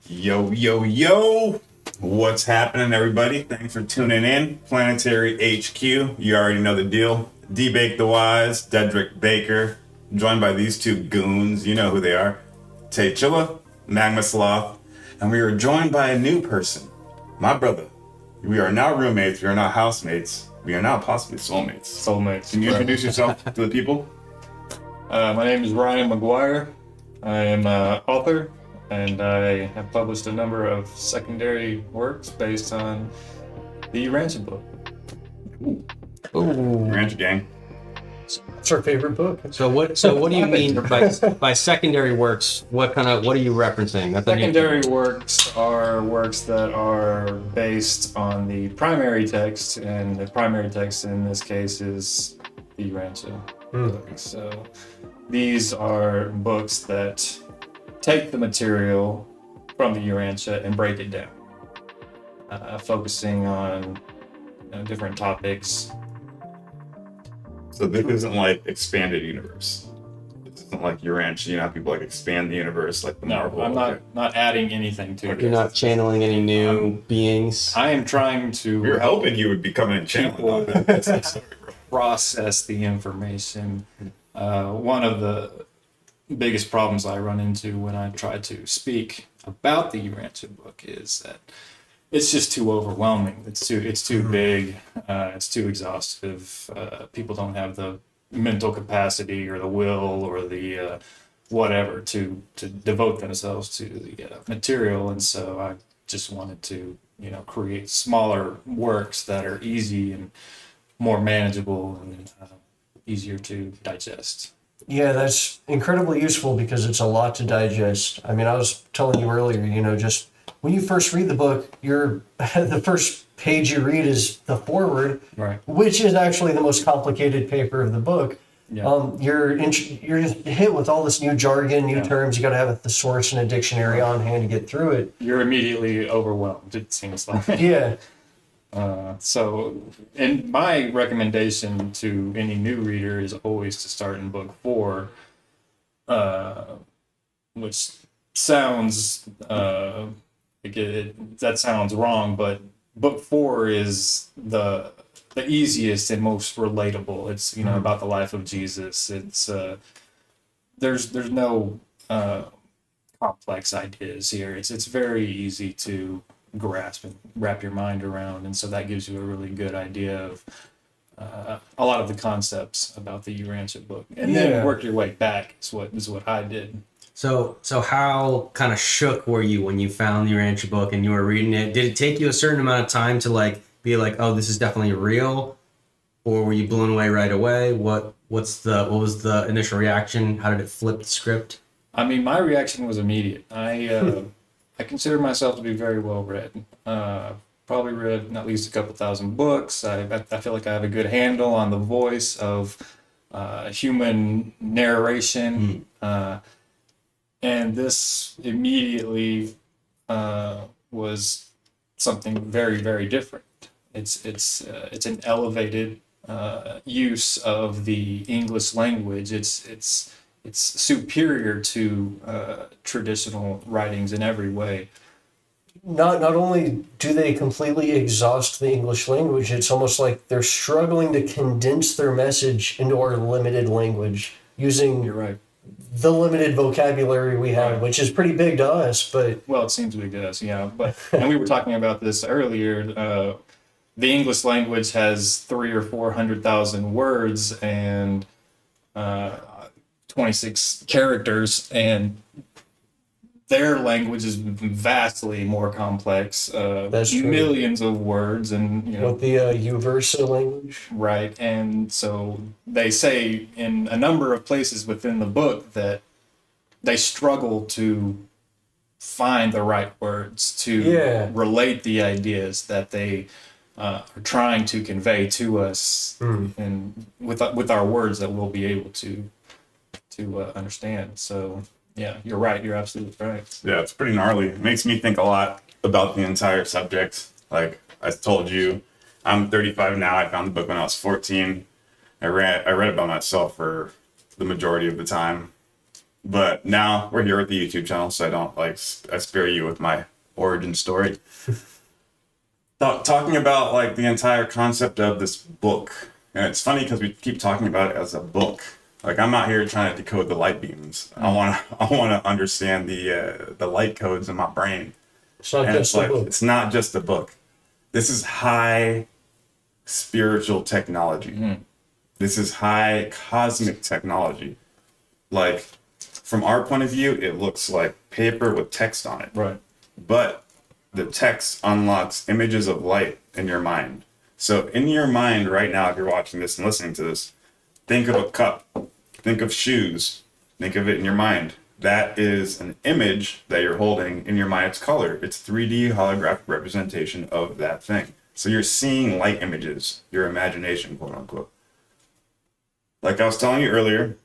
Yo, yo, yo! What's happening, everybody? Thanks for tuning in. Planetary HQ. You already know the deal. D-Bake the Wise, Dedrick Baker, joined by these two goons. You know who they are. Tay Chilla, Magma Sloth, and we are joined by a new person, my brother. We are now roommates. We are now housemates. We are now possibly soulmates. Soulmates. Can you introduce yourself to the people? My name is Ryan McGuire. I am an author, and I have published a number of secondary works based on the Urantia book. Urantia gang. It's our favorite book. So what do you mean by secondary works? What are you referencing? Secondary works are works that are based on the primary text, and the primary text in this case is the Urantia book. So these are books that take the material from the Urantia and break it down, focusing on different topics. So this isn't like expanded universe. This isn't like Urantia. You know how people like expand the universe like the Marvel. I'm not adding anything to it. You're not channeling any new beings. I am trying to. We were hoping you would be coming and channeling. Process the information. One of the biggest problems I run into when I try to speak about the Urantia book is that it's just too overwhelming. It's too big. It's too exhaustive. People don't have the mental capacity or the will or the whatever to devote themselves to the material. And so I just wanted to create smaller works that are easy and more manageable and easier to digest. Yeah, that's incredibly useful because it's a lot to digest. I mean, I was telling you earlier, just when you first read the book, the first page you read is the foreword, right, which is actually the most complicated paper of the book. Yeah. You're just hit with all this new jargon, new terms. You got to have a thesaurus and a dictionary on hand to get through it. You're immediately overwhelmed, it seems like. Yeah. And my recommendation to any new reader is always to start in book 4, which sounds that sounds wrong, but book 4 is the easiest and most relatable. It's about the life of Jesus. It's there's no complex ideas here. It's very easy to grasp and wrap your mind around, and so that gives you a really good idea of a lot of the concepts about the Urantia book, and then work your way back is what I did. So how kind of shook were you when you found the Urantia book and you were reading it? Did it take you a certain amount of time to be like, oh, this is definitely real, or were you blown away right away? What was the initial reaction? How did it flip the script? I mean, my reaction was immediate. I consider myself to be very well read. Probably read at least a couple thousand books. I feel like I have a good handle on the voice of human narration. And this immediately was something very, very different. It's an elevated use of the English language. It's superior to traditional writings in every way. Not only do they completely exhaust the English language, it's almost like they're struggling to condense their message into our limited language using You're right. the limited vocabulary we have, which is pretty big to us. But well, it seems big to us, But and we were talking about this earlier. The English language has 300,000 or 400,000 words and 26 characters, and their language is vastly more complex. That's true. Millions of words, and with the Uversa language, right? And so they say in a number of places within the book that they struggle to find the right words to relate the ideas that they are trying to convey to us, and with our words that we'll be able to understand. So yeah, you're right. You're absolutely right. Yeah, it's pretty gnarly. It makes me think a lot about the entire subject. Like I told you, I'm 35 now. I found the book when I was 14. I read it by myself for the majority of the time. But now we're here with the YouTube channel, so I don't like I spare you with my origin story. Talking about like the entire concept of this book, and it's funny because we keep talking about it as a book. Like I'm not here trying to decode the light beams. I want to understand the light codes in my brain. It's not And just it's like a book. it's not just a book. This is high spiritual technology. This is high cosmic technology. Like from our point of view, it looks like paper with text on it. Right. But the text unlocks images of light in your mind. So in your mind right now, if you're watching this and listening to this, think of a cup, think of shoes, think of it in your mind. That is an image that you're holding in your mind. It's color. It's 3D holographic representation of that thing. So you're seeing light images, your imagination, quote unquote. Like I was telling you earlier,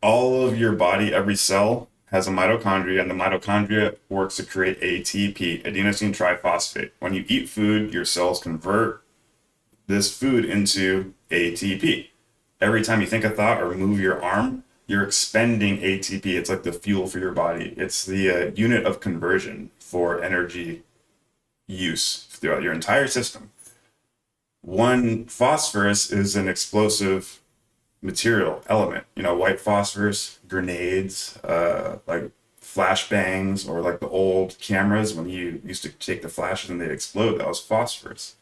all of your body, every cell has a mitochondria, and the mitochondria works to create ATP, adenosine triphosphate. When you eat food, your cells convert this food into ATP. Every time you think a thought or move your arm, you're expending ATP. It's like the fuel for your body. It's the unit of conversion for energy use throughout your entire system. One, phosphorus is an explosive material element. You know, white phosphorus, grenades, like flashbangs, or like the old cameras when you used to take the flashes and they'd explode. That was phosphorus.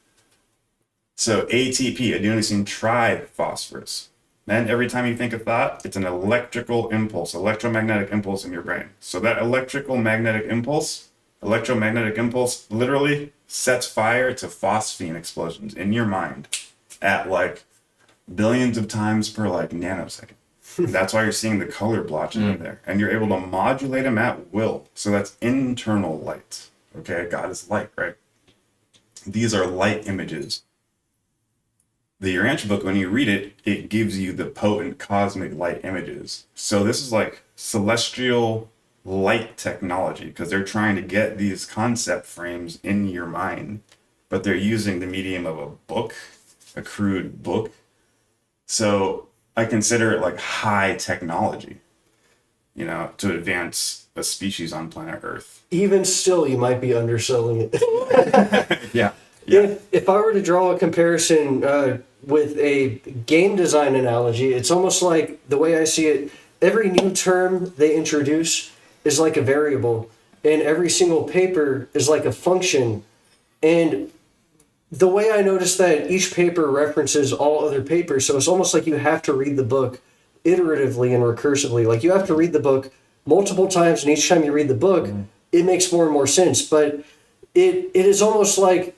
So ATP, adenosine triphosphorus. Then every time you think a thought, it's an electrical impulse, electromagnetic impulse in your brain. So that electromagnetic impulse literally sets fire to phosphine explosions in your mind at like billions of times per like nanosecond. That's why you're seeing the color blotches in there, and you're able to modulate them at will. So that's internal light. Okay, God is light, right? These are light images. The Urantia book, when you read it, it gives you the potent cosmic light images. So this is like celestial light technology, because they're trying to get these concept frames in your mind, but they're using the medium of a book, a crude book. So I consider it like high technology, you know, to advance a species on planet Earth. Even still, you might be underselling it. Yeah. If I were to draw a comparison with a game design analogy, it's almost like, the way I see it, every new term they introduce is like a variable, and every single paper is like a function. And the way I noticed that each paper references all other papers, so it's almost like you have to read the book iteratively and recursively. Like you have to read the book multiple times, and each time you read the book, it makes more and more sense. But it is almost like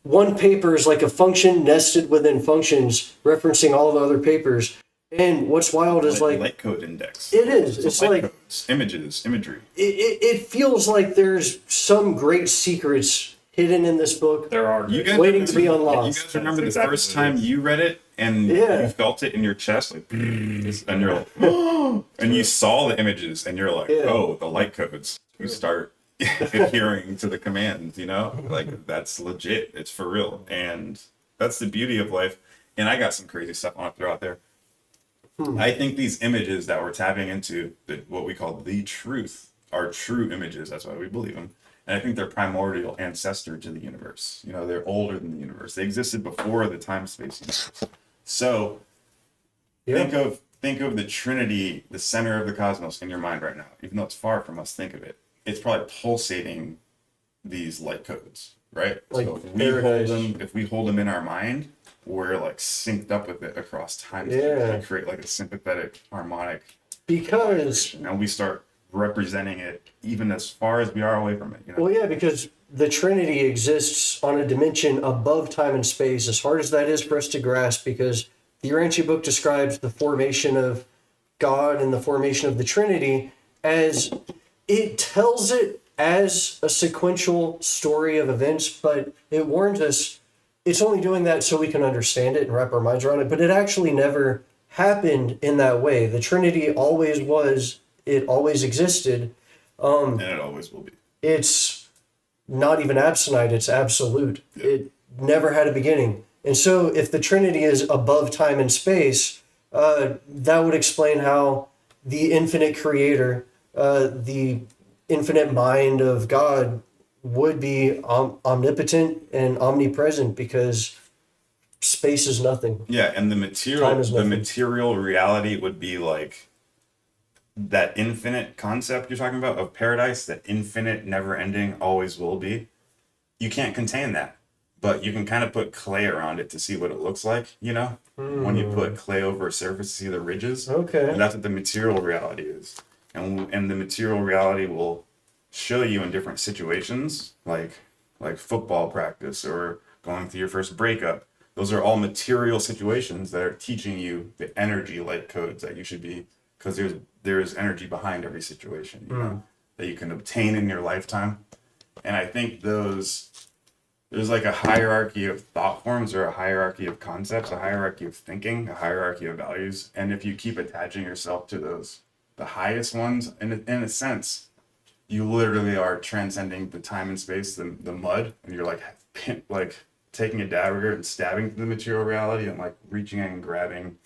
one paper is like a function nested within functions, referencing all the other papers. And what's wild is like light code index. it is. It's light like codes, imagery. it feels like there's some great secrets hidden in this book. There are. You guys Waiting to be remember- unlocked. You guys remember That's the exactly first what it time is. you read it and Yeah. you felt it in your chest, like, and you're like, and you saw the images, and you're like, Yeah. oh, the light codes. You start adhering to the commands, you know, like that's legit. It's for real, and that's the beauty of life. And I got some crazy stuff I want to throw out there. I think these images that we're tapping into, what we call the truth, are true images. That's why we believe them. And I think they're primordial ancestor to the universe. You know, they're older than the universe. They existed before the time-space universe. So think of the Trinity, the center of the cosmos, in your mind right now. Even though it's far from us, think of it. It's probably pulsating these light codes, right? Like so paradise. if we hold them in our mind, we're like synced up with it across time. Yeah. We create like a sympathetic harmonic Because, vibration, and we start representing it even as far as we are away from it. You know? well, yeah, because the Trinity exists on a dimension above time and space, as hard as that is for us to grasp, because the Urantia book describes the formation of God and the formation of the Trinity as, it tells it as a sequential story of events, but it warns us it's only doing that so we can understand it and wrap our minds around it, but it actually never happened in that way. The Trinity always was, it always existed. And it always will be. It's not even absonite, it's absolute. Yeah. It never had a beginning. And so if the Trinity is above time and space, that would explain how the infinite creator, the infinite mind of God would be omnipotent and omnipresent because space is nothing. Yeah, and Time is the nothing. material reality would be like that infinite concept you're talking about of paradise, that infinite, never ending, always will be. You can't contain that, but you can kind of put clay around it to see what it looks like, you know? When you put clay over a surface to see the ridges. Okay. And that's what the material reality is. And the material reality will show you in different situations, like football practice or going through your first breakup. Those are all material situations that are teaching you the energy light codes that you should be, because there's energy behind every situation, you know, that you can obtain in your lifetime. And I think there's like a hierarchy of thought forms or a hierarchy of concepts, a hierarchy of thinking, a hierarchy of values. And if you keep attaching yourself to those, the highest ones, in a sense, you literally are transcending the time and space, the mud, and you're like taking a dagger and stabbing the material reality and like reaching and grabbing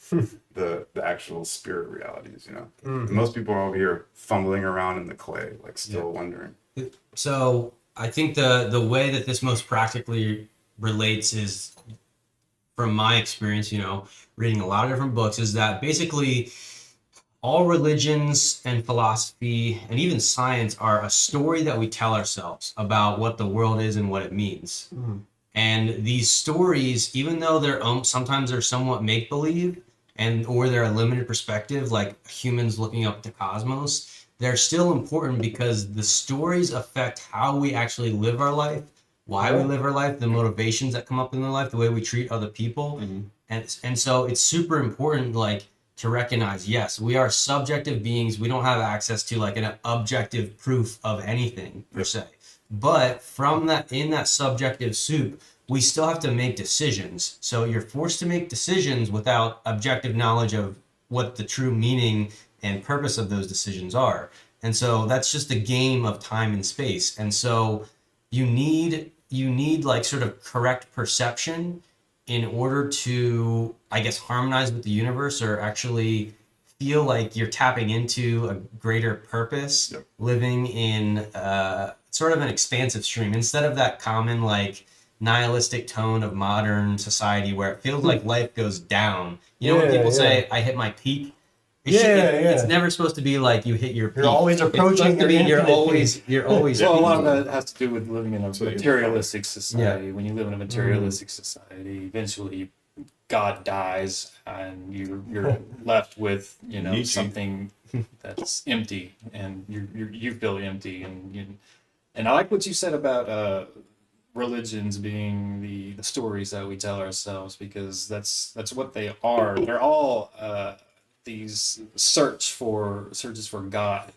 the actual spirit realities, you know. And most people are over here fumbling around in the clay, like still wondering. So I think the way that this most practically relates is, from my experience, you know, reading a lot of different books, is that basically all religions and philosophy and even science are a story that we tell ourselves about what the world is and what it means. And these stories, even though they're sometimes they're somewhat make-believe or they're a limited perspective, like humans looking up to cosmos, they're still important because the stories affect how we actually live our life, why we live our life, the motivations that come up in our life, the way we treat other people. And so it's super important, like, to recognize, yes, we are subjective beings. We don't have access to like an objective proof of anything per se. But from that, in that subjective soup, we still have to make decisions. So you're forced to make decisions without objective knowledge of what the true meaning and purpose of those decisions are. And so that's just a game of time and space. And so you need like sort of correct perception in order to, I guess, harmonize with the universe or actually feel like you're tapping into a greater purpose, living in sort of an expansive stream instead of that common like nihilistic tone of modern society where it feels like life goes down. You know, when people say, I hit my peak, it's never supposed to be like you hit your peak. You're always approaching your you're always Well, a lot of that has to do with living in a materialistic society. When you live in a materialistic society, eventually God dies and you're left with, you know, Nietzsche. something that's empty, and you feel empty. And I like what you said about religions being the stories that we tell ourselves, because that's what they are. They're all these searches for God,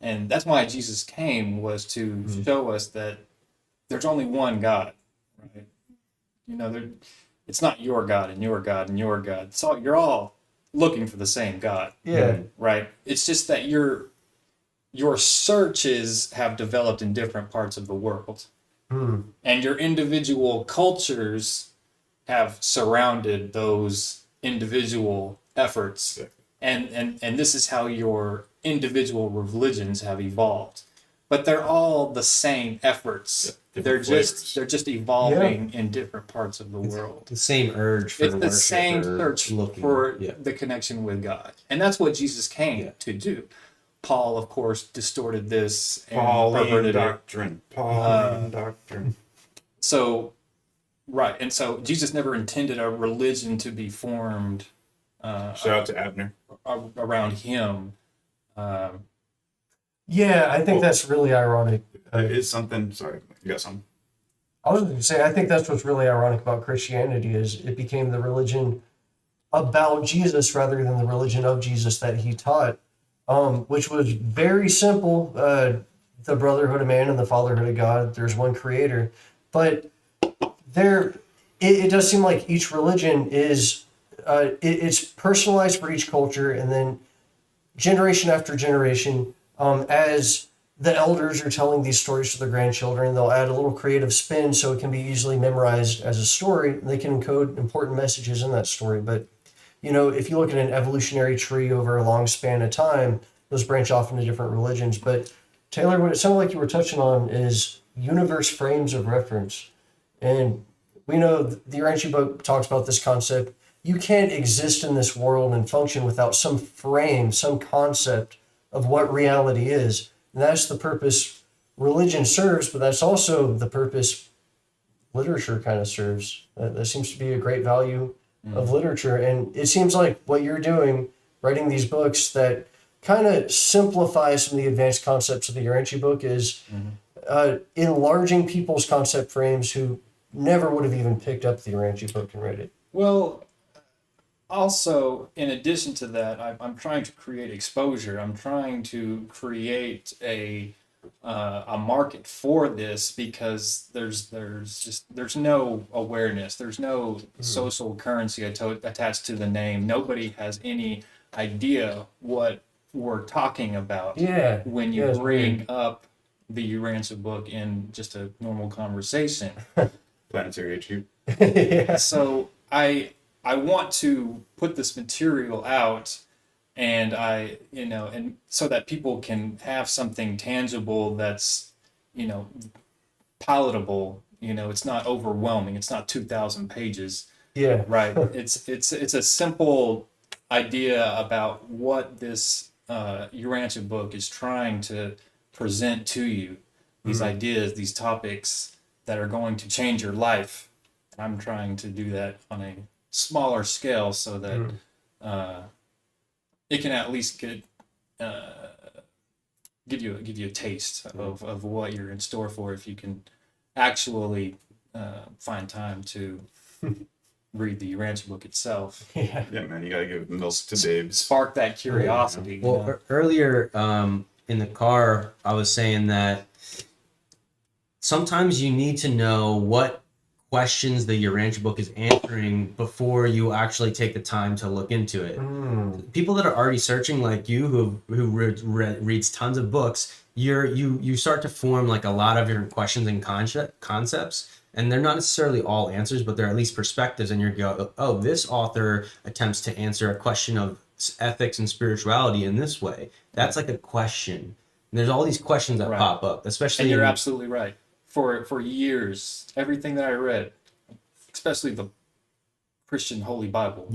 and that's why Jesus came, was to show us that there's only one God, right? You know, it's not your God and your God and your God. So you're all looking for the same God, right? It's just that your searches have developed in different parts of the world, and your individual cultures have surrounded those individual efforts. And this is how your individual religions have evolved, but they're all the same efforts. They're just evolving in different parts of the world. The same urge for It's the worship same or search looking, for the connection with God, and that's what Jesus came to do. Paul, of course, distorted this and perverted it. Pauline doctrine. So, right, and so Jesus never intended a religion to be formed Shout out to Abner. around him. Yeah, I think that's really ironic. It's something. Sorry, you got something? I was going to say, I think that's what's really ironic about Christianity is it became the religion about Jesus rather than the religion of Jesus that he taught, which was very simple. The brotherhood of man and the fatherhood of God. There's one creator. But it does seem like each religion is, it's personalized for each culture, and then generation after generation, as the elders are telling these stories to their grandchildren, they'll add a little creative spin so it can be easily memorized as a story. And they can encode important messages in that story. But if you look at an evolutionary tree over a long span of time, those branch off into different religions. But Taylor, what it sounded like you were touching on is universe frames of reference. And we know the Urantia book talks about this concept. You can't exist in this world and function without some frame, some concept of what reality is. And that's the purpose religion serves, but that's also the purpose literature kind of serves. That seems to be a great value of literature. And it seems like what you're doing, writing these books that kind of simplify some of the advanced concepts of the Urantia book, is enlarging people's concept frames who never would have even picked up the Urantia book and read it. Well, also, in addition to that, I'm trying to create exposure. I'm trying to create a market for this, because there's no awareness, there's no social currency attached to the name. Nobody has any idea what we're talking about when you bring up the Urantia book in just a normal conversation. Planetary HQ. So I want to put this material out, and and so that people can have something tangible that's, palatable. It's not overwhelming. It's not 2,000 pages. Yeah. Right. It's a simple idea about what this Urantia book is trying to present to you. These ideas, these topics that are going to change your life. I'm trying to do that on a smaller scale, so that it can at least give you a taste of what you're in store for, if you can actually find time to read the Urantia book itself. Yeah, man, you gotta give milk to babes. Spark that curiosity. Well, earlier in the car, I was saying that sometimes you need to know what questions the Urantia book is answering before you actually take the time to look into it. People that are already searching, like you, who reads tons of books, you start to form like a lot of different questions and concepts, and they're not necessarily all answers, but they're at least perspectives. And you go, oh, this author attempts to answer a question of ethics and spirituality in this way. That's like a question. And there's all these questions that pop up, especially. And you're absolutely right. For years, everything that I read, especially the Christian Holy Bible,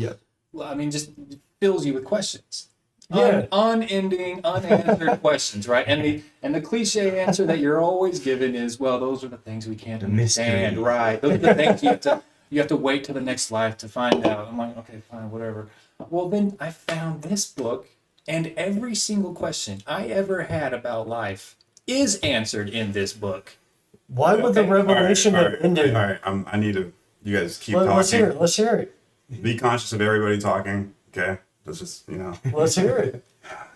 I mean, just fills you with questions. Unending, unanswered questions, right? And the cliche answer that you're always given is, well, those are the things we can't understand, right? Those are the things you have to wait till the next life to find out. I'm like, okay, fine, whatever. Well, then I found this book, and every single question I ever had about life is answered in this book. Why would the revelation have ended? All right, I need to. You guys keep talking. Let's hear it. Be conscious of everybody talking. Okay, let's just Let's hear it.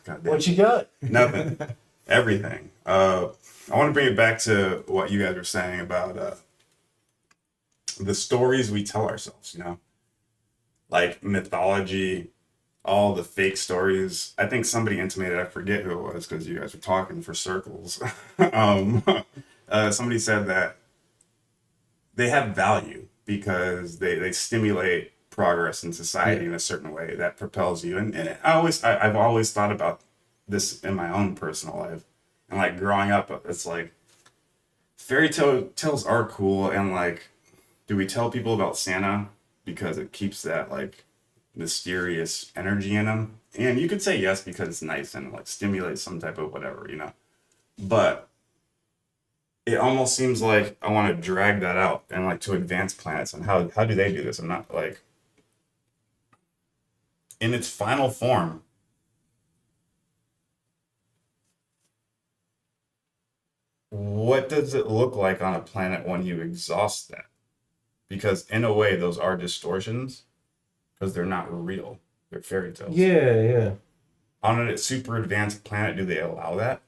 God damn. What you got? Nothing. Everything. I want to bring it back to what you guys were saying about the stories we tell ourselves. Like mythology, all the fake stories. I think somebody intimated. I forget who it was, because you guys were talking for circles. Somebody said that they have value because they stimulate progress in society in a certain way that propels you. And I've always thought about this in my own personal life. And like growing up, it's like fairy tales are cool. And like, do we tell people about Santa because it keeps that like mysterious energy in them? And you could say yes because it's nice and like stimulates some type of whatever, But it almost seems like I want to drag that out and like to advanced planets. And how do they do this? I'm not like in its final form. What does it look like on a planet when you exhaust that? Because in a way, those are distortions because they're not real. They're fairy tales. Yeah. On a super advanced planet, do they allow that?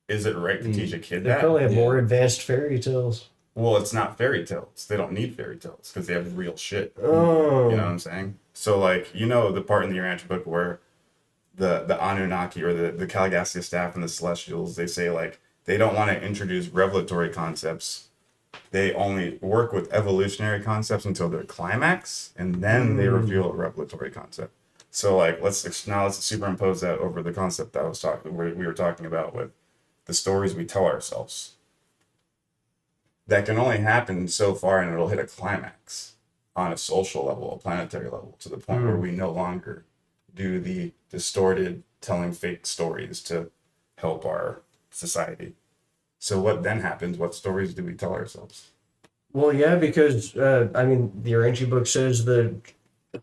Is it right to teach a kid They that? probably have more advanced fairy tales. Well, it's not fairy tales. They don't need fairy tales because they have real shit. Oh. You know what I'm saying? So, like, the part in the Urantia book where the Anunnaki or the Calgassia staff and the Celestials, they say, like, they don't want to introduce revelatory concepts they only work with evolutionary concepts until their climax, and then they reveal a revelatory concept. So like let's superimpose that over the concept that we were talking about with the stories we tell ourselves. That can only happen so far, and it'll hit a climax on a social level, a planetary level, to the point where we no longer do the distorted telling fake stories to help our society. So what then happens? What stories do we tell ourselves? Well, yeah, because I mean, the Urantia book says the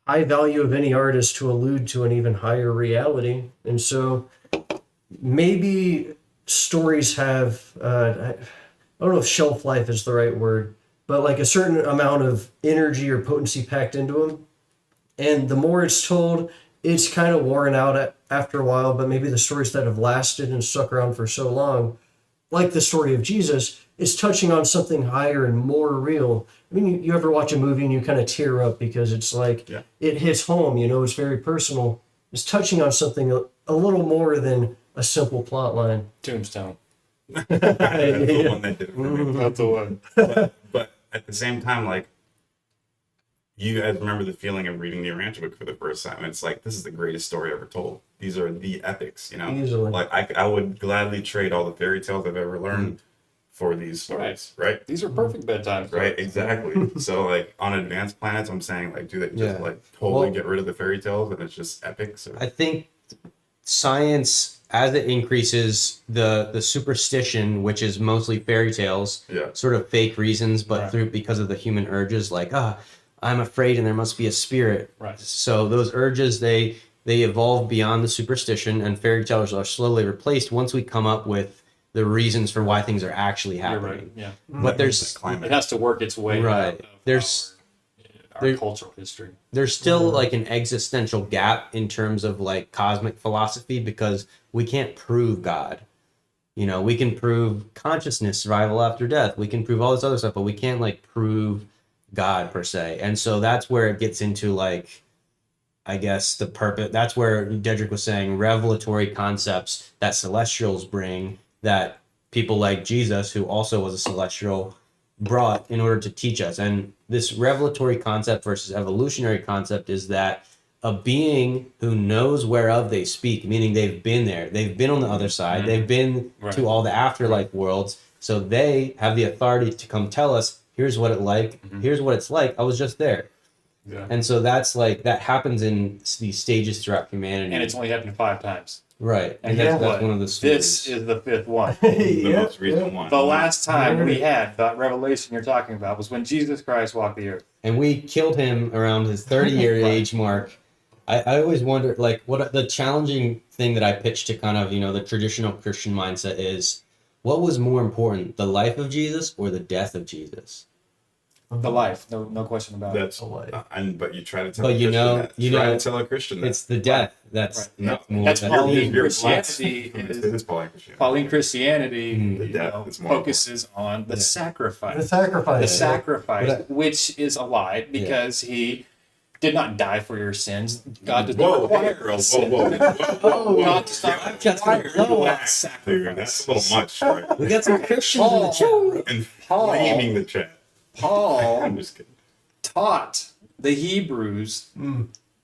high value of any art is to allude to an even higher reality, and so maybe stories have I don't know if shelf life is the right word, but like a certain amount of energy or potency packed into them, and the more it's told, it's kind of worn out after a while. But maybe the stories that have lasted and stuck around for so long, like the story of Jesus, is touching on something higher and more real. I mean, you ever watch a movie and you kind of tear up because it's like it hits home, you know, it's very personal. It's touching on something a little more than a simple plot line. Tombstone. That's the one that did it for me. That's the one. But at the same time, like, you guys remember the feeling of reading the Urantia book for the first time. It's like, this is the greatest story ever told. These are the epics, you know? Easily. Like, I would gladly trade all the fairy tales I've ever learned for these stories, right? These are perfect bedtime stories. Right, exactly. So, like, on advanced planets, I'm saying, like, do they just, like, totally get rid of the fairy tales and it's just epics? Or? I think science, as it increases, the superstition, which is mostly fairy tales, sort of fake reasons, but because of the human urges, like I'm afraid and there must be a spirit. Right. So those urges they evolve beyond the superstition, and fairy tales are slowly replaced once we come up with the reasons for why things are actually happening. You're right. Yeah. But there's It has to work its way out of There's our cultural history. There's still like an existential gap in terms of like cosmic philosophy, because we can't prove God. You know, we can prove consciousness, survival after death. We can prove all this other stuff, but we can't like prove God per se. And so that's where it gets into like, I guess the purpose. That's where Dedrick was saying revelatory concepts that celestials bring, that people like Jesus, who also was a celestial, brought in order to teach us. And this revelatory concept versus evolutionary concept is that a being who knows whereof they speak, meaning they've been there, they've been on the other side, they've been to all the afterlife worlds, so they have the authority to come tell us, here's what here's what it's like, I was just there. And so that's like, that happens in these stages throughout humanity. And it's only happened 5 times. Right. And that's one of the stories. This is the 5th one. The most recent one. The last time we had that revelation you're talking about was when Jesus Christ walked the earth. And we killed him around his 30-year age mark. I always wonder, like, what the challenging thing that I pitched to kind of, you know, the traditional Christian mindset is, what was more important, the life of Jesus or the death of Jesus? The life, no question about it. That's the life. But you try to tell But a Christian that. you know, to tell a Christian that. It's the death that's more. That's Pauline You're Christianity. It's Pauline Christianity. Pauline Christianity The death is more focuses on the sacrifice. The sacrifice. The sacrifice, which is a lie, because he did not die for your sins. God does not require whoa. God does not require sacrifice. Dude, that's a little much, right? We got some Christians in the chat room. And flaming the chat. Paul I'm just kidding. taught the Hebrews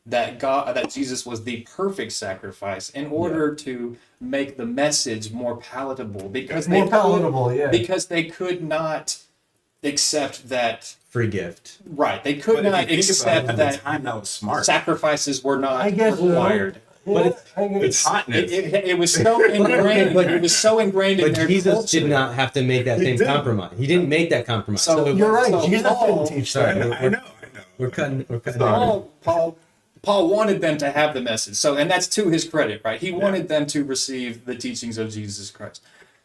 that Jesus was the perfect sacrifice in order to make the message more palatable, because because they could not accept that Free gift. right. They could not accept at that the time that was smart. sacrifices were not required. But it's hotness. It was so ingrained. It was so ingrained in But their Jesus culture. did not have to make that same compromise. He didn't make that compromise. So You're right. So Jesus Paul- didn't teach Sorry, that. I know. we're cutting. Paul wanted them to have the message. So, and that's to his credit, right? He wanted them to receive the teachings of Jesus Christ.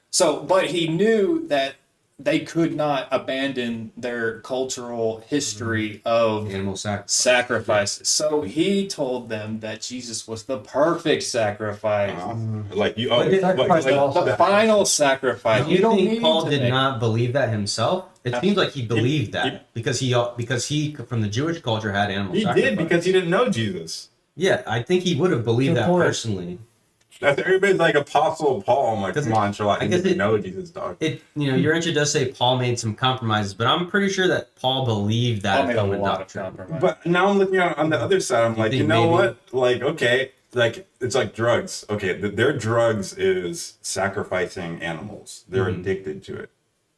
So, but he knew that they could not abandon their cultural history of Animal sacrifices. So he told them that Jesus was the perfect sacrifice. Like you, The final sacrifice. Do you don't think need Paul to did make- not believe that himself? It seems like he believed that because he from the Jewish culture had animal he sacrifice. did because he didn't know Jesus. Yeah, I think he would have believed Good that point. personally. That's everybody's like Apostle Paul. I'm like, come on, Sherlock. I You guess didn't it- know Jesus, dog. Urantia does say Paul made some compromises, but I'm pretty sure that Paul believed that Paul made a common lot of doctrine. compromise. But now I'm looking on the other side. I'm like, think you know maybe- what? Like, okay, like it's like drugs. Okay, their drugs is sacrificing animals. They're addicted to it.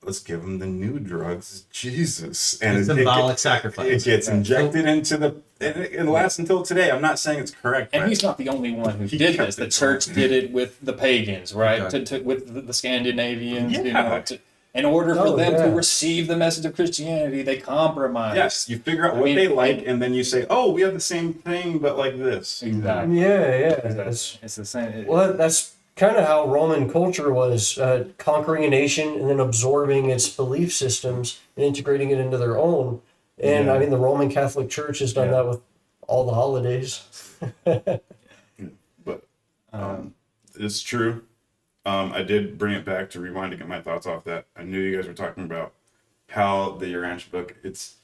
Let's give them the new drugs, Jesus, and It's symbolic It sacrifice. gets injected into the. It lasts until today. I'm not saying it's correct, And but he's not the only one who He did kept this. The it church going. did it with the pagans, right? Okay. With the Scandinavians, you Yeah. know. In order for Oh, them yeah. to receive the message of Christianity, they compromised. yes, you figure out I what mean, they like, and then you say, "Oh, we have the same thing, but like this." Exactly. Yeah. It's the same. Well, that's kind of how Roman culture was, conquering a nation and then absorbing its belief systems and integrating it into their own. And Yeah. I mean, the Roman Catholic Church has done Yeah. that with all the holidays. But it's true. I did bring it back to rewind to get my thoughts off that. I knew you guys were talking about how the Urantia book, it's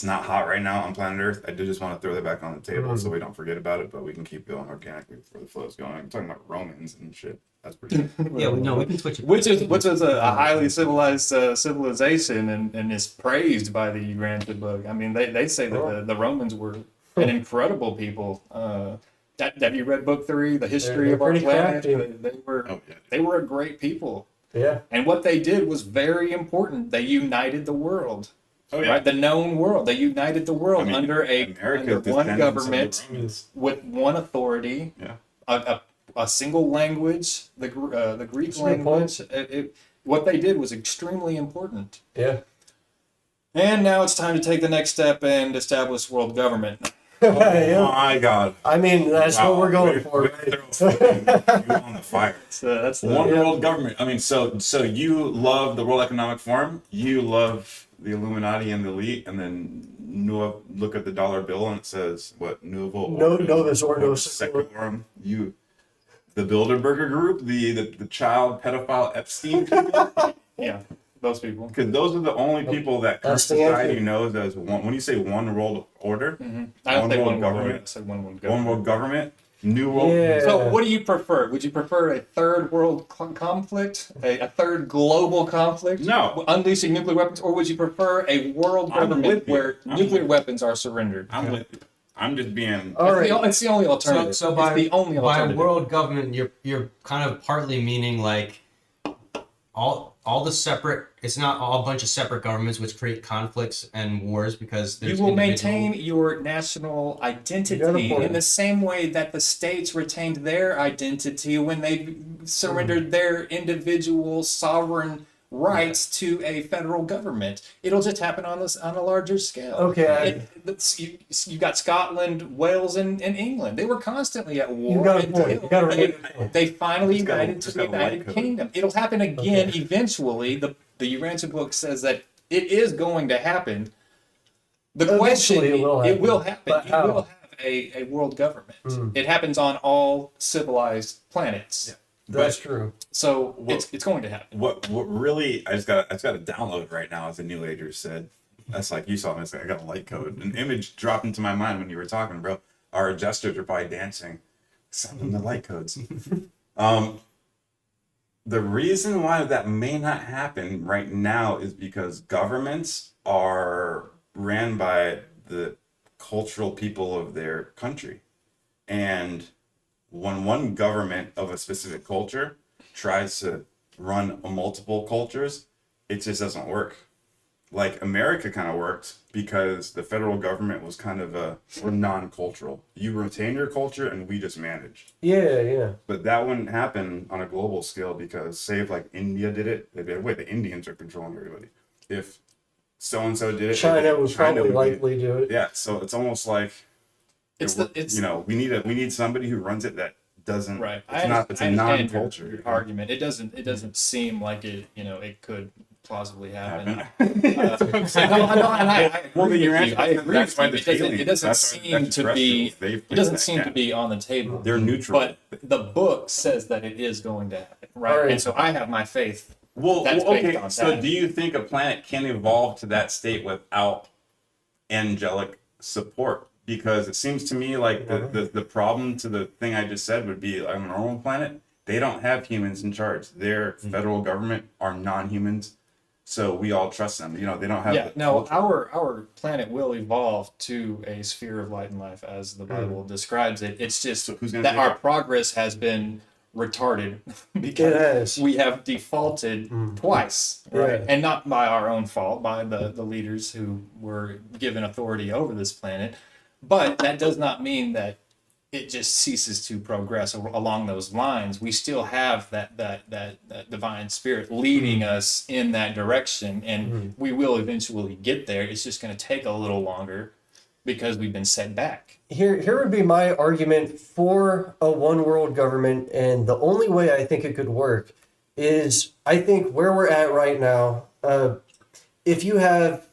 not hot right now on planet Earth. I did just want to throw that back on the table so we don't forget about it, but we can keep going organically before the flow's going. I'm talking about Romans and shit. That's pretty good. Yeah, we can switch it. Which is a highly civilized civilization and is praised by the Urantia book. I mean, they say that the Romans were an incredible people. Have you read book 3, The History They're of Our pretty Planet? crafty. They were a great people. Yeah. And what they did was very important. They united the world. Oh, yeah. Right? The known world. They united the world I mean, under America under one descendants of the government Romans. with one authority, Yeah. a single language, the Greek That's a good language. What they did was extremely important. Yeah. And now it's time to take the next step and establish world government. Yeah. My God. I mean, that's Wow. what we're going Way- for. way to throw fucking fuel on the fire. That's the One world government. I mean, so you love the World Economic Forum, you love the Illuminati and the elite, and then look at the dollar bill and it says what Novo Novus Ordo Seclorum. You, the Bilderberger Group, the child pedophile Epstein people, yeah, those people. because those are the only people that current That's the society answer. knows as one. When you say one world order, I don't One say world one world government. government. I say one world one government. world government, new world. Yeah. So, what do you prefer? Would you prefer a third world conflict, a third global conflict, No. unleashing nuclear weapons, or would you prefer a world I'm government with you. where I'm nuclear with weapons are surrendered? I'm with you. I'm just being. All right. It's the only alternative. So by, it's the only by alternative. world government, you're kind of partly meaning like all the separate. It's not all a bunch of separate governments which create conflicts and wars because You there's will individual- maintain your national You got a identity point. in the same way that the states retained their identity when they surrendered their individual sovereign rights to a federal government. It'll just happen on a larger scale. Okay. You got Scotland, Wales, and England. They were constantly at war You got a point. until You got a they, really good point. they finally Just gotta- united to just the gotta light United code. Kingdom. It'll happen again eventually. The Urantia book says that it is going to happen. The question, Eventually it will happen. But You how? will have a world government. It happens on all civilized planets. That's true. So Well- it's going to happen. What really I just got to download right now, as the New Agers said. That's like you saw this. I got a light code. An image dropped into my mind when you were talking, bro. Our adjusters are probably dancing. Send them the light codes. The reason why that may not happen right now is because governments are ran by the cultural people of their country. And when one government of a specific culture tries to run multiple cultures, it just doesn't work. Like America kind of worked because the federal government was kind of we're non-cultural. You retain your culture and we just manage. Yeah. But that wouldn't happen on a global scale because say if like India did it, they'd be like, wait, the Indians are controlling everybody. If so-and-so did it, China would probably would be- likely do it. Yeah, so it's almost like It's you know, we need somebody who runs it that doesn't Right. It's not it's I a understand non-culture your argument. It doesn't seem like it. It could plausibly happen. happen. I Well, agree the with you. Urantia- I agree that's with why you. the It doesn't. feeling- It doesn't that's seem to be. extraterrestrials, they've It doesn't that, seem yeah. to be on the table. They're neutral. But the book says that it is going to happen, right? Right. And so I have my faith. Well, That's based okay. on So, that. do you think a planet can evolve to that state without angelic support? Because it seems to me like the problem to the thing I just said would be on a normal planet, they don't have humans in charge. Their federal government are non-humans, so we all trust them. You know, they don't have. Yeah, no, our planet will evolve to a sphere of light and life as the Bible describes it. It's just who's gonna that take our it? progress has been retarded It because has. we have defaulted twice, right? Yeah. And not by our own fault, by the leaders who were given authority over this planet. But that does not mean that it just ceases to progress along those lines. We still have that divine spirit leading us in that direction, and we will eventually get there. It's just going to take a little longer because we've been set back. Here would be my argument for a one world government, and the only way I think it could work is I think where we're at right now, if you have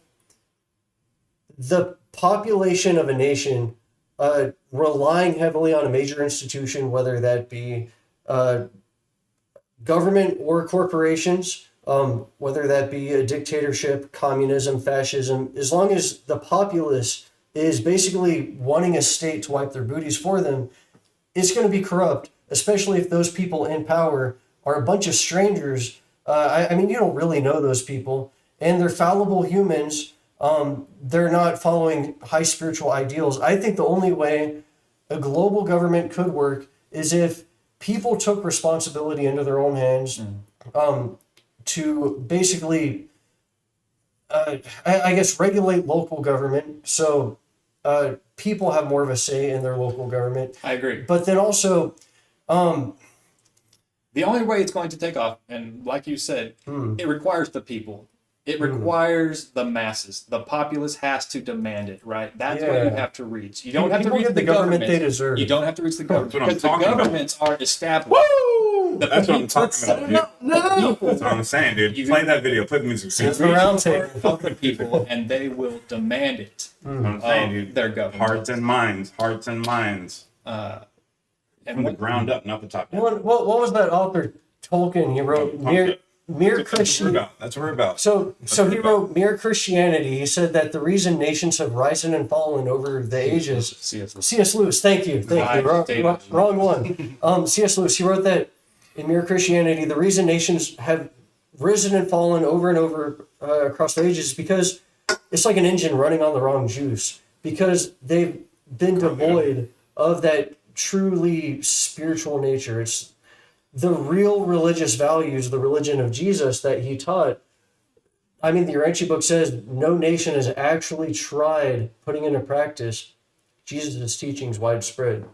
the population of a nation relying heavily on a major institution, whether that be government or corporations, whether that be a dictatorship, communism, fascism, as long as the populace is basically wanting a state to wipe their booties for them, it's going to be corrupt, especially if those people in power are a bunch of strangers. I mean, you don't really know those people, and they're fallible humans. They're not following high spiritual ideals. I think the only way a global government could work is if people took responsibility into their own hands to basically, I guess, regulate local government. So people have more of a say in their local government. I agree. But then also, The only way it's going to take off, and like you said, it requires the people. It requires the masses. The populace has to demand it, right? That's what you Yeah. have to reach. You don't have to People reach get the government they deserve. You don't have to reach the government what I'm because the talking about. governments are established. Woo! That's what I'm talking Let's about, dude. No. That's what I'm saying, dude. Play that video. Play the music. It's the round table. Of the people, and they will demand it That's what I'm saying, of dude. their government. Hearts and minds. Hearts and minds. And From the ground up, not the top down. What was that author Tolkien? He wrote Mere That's what we're Christian. about. That's what we're about. So he wrote Mere Christianity. He said that the reason nations have risen and fallen over the ages. C.S. Lewis, thank you. Wrong one. C.S. Lewis, he wrote that in Mere Christianity, the reason nations have risen and fallen over and over across the ages is because it's like an engine running on the wrong juice. Because they've been devoid of that truly spiritual nature. It's the real religious values, the religion of Jesus that he taught. I mean, the Urantia book says no nation has actually tried putting into practice Jesus' teachings widespread.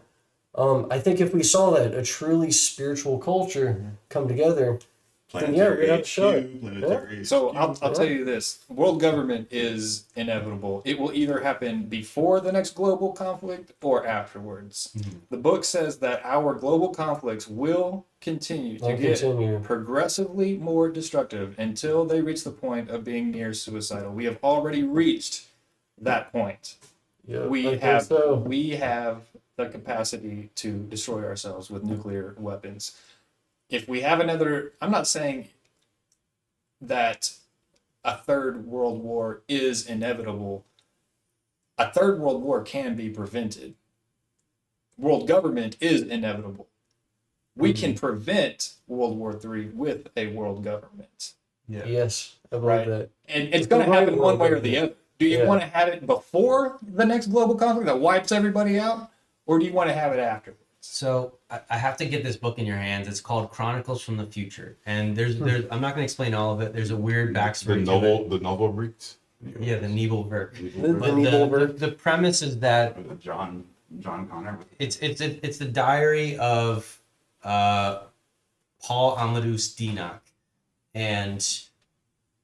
I think if we saw that, a truly spiritual culture come together, then yeah, we're going to have to show it. Planetary. So I'll tell you this: world government is inevitable. It will either happen before the next global conflict or afterwards. The book says that our global conflicts will continue to get progressively more destructive until they reach the point of being near suicidal. We have already reached that point. Yeah, We I think have so. we have the capacity to destroy ourselves with nuclear weapons. If we have another, I'm not saying that a third world war is inevitable. A third world war can be prevented. World government is inevitable. We can prevent World War III with a world government. Yes, I believe Right. that. And it's going to happen one way or the other. Do you Yeah. want to have it before the next global conflict that wipes everybody out? Or do you want to have it after? So I have to get this book in your hands. It's called Chronicles from the Future, and there's I'm not going to explain all of it. There's a weird backstory. The novel reeks. Yeah, the Nebelwerk. The Nebelwerk. The premise is that John Connor. it's the diary of Paul Amadeus Dienach, and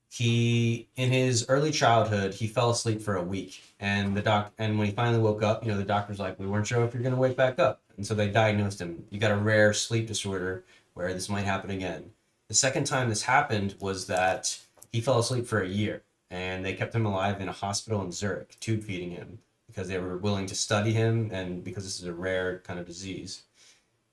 he in his early childhood he fell asleep for a week, and and when he finally woke up, the doctor's like, we weren't sure if you're going to wake back up, and so they diagnosed him. You got a rare sleep disorder where this might happen again. The second time this happened was that he fell asleep for a year, and they kept him alive in a hospital in Zurich, tube feeding him, because they were willing to study him and because this is a rare kind of disease.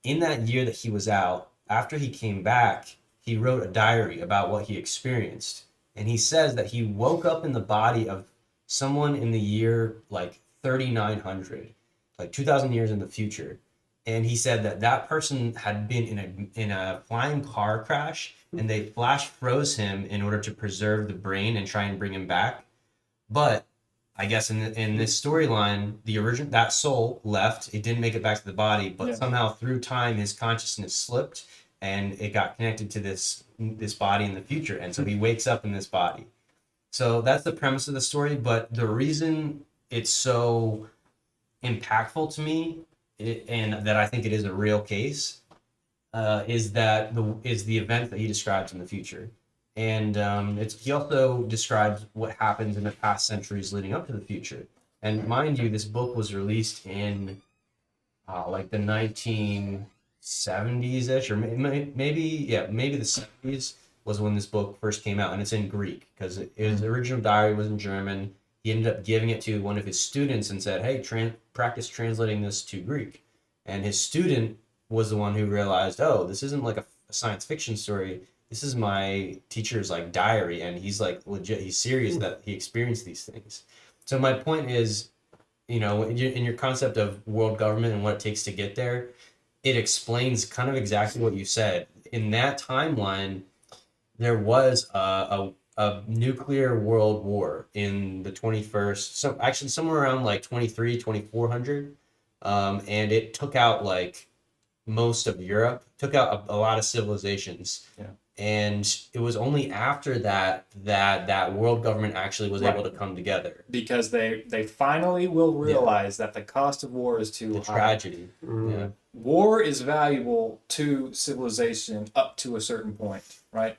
In that year that he was out, after he came back, he wrote a diary about what he experienced. And he says that he woke up in the body of someone in the year like 3900, like 2000 years in the future. and he said that that person had been in a flying car crash, and they flash froze him in order to preserve the brain and try and bring him back. But I guess in this storyline, the original that soul left. It didn't make it back to the body, but somehow through time, his consciousness slipped, and it got connected to this body in the future, and so he wakes up in this body. So that's the premise of the story. But the reason it's so impactful to me, and that I think it is a real case, is the event that he describes in the future. And he also describes what happens in the past centuries leading up to the future. And mind you, this book was released in like the 1970s-ish, or maybe the 70s was when this book first came out. And it's in Greek because his original diary was in German. He ended up giving it to one of his students and said, hey, practice translating this to Greek. And his student was the one who realized, oh, this isn't like a science fiction story. This is my teacher's like diary, and he's like legit. He's serious that he experienced these things. So my point is, in your concept of world government and what it takes to get there, it explains kind of exactly what you said. In that timeline, there was a nuclear world war in the 21st. So actually, somewhere around like 2400, and it took out like most of Europe, took out a lot of civilizations. Yeah. And it was only after that world government actually was able to come together. Because they finally will realize that the cost of war is too The high. tragedy. Mm. Yeah. War is valuable to civilization up to a certain point, right?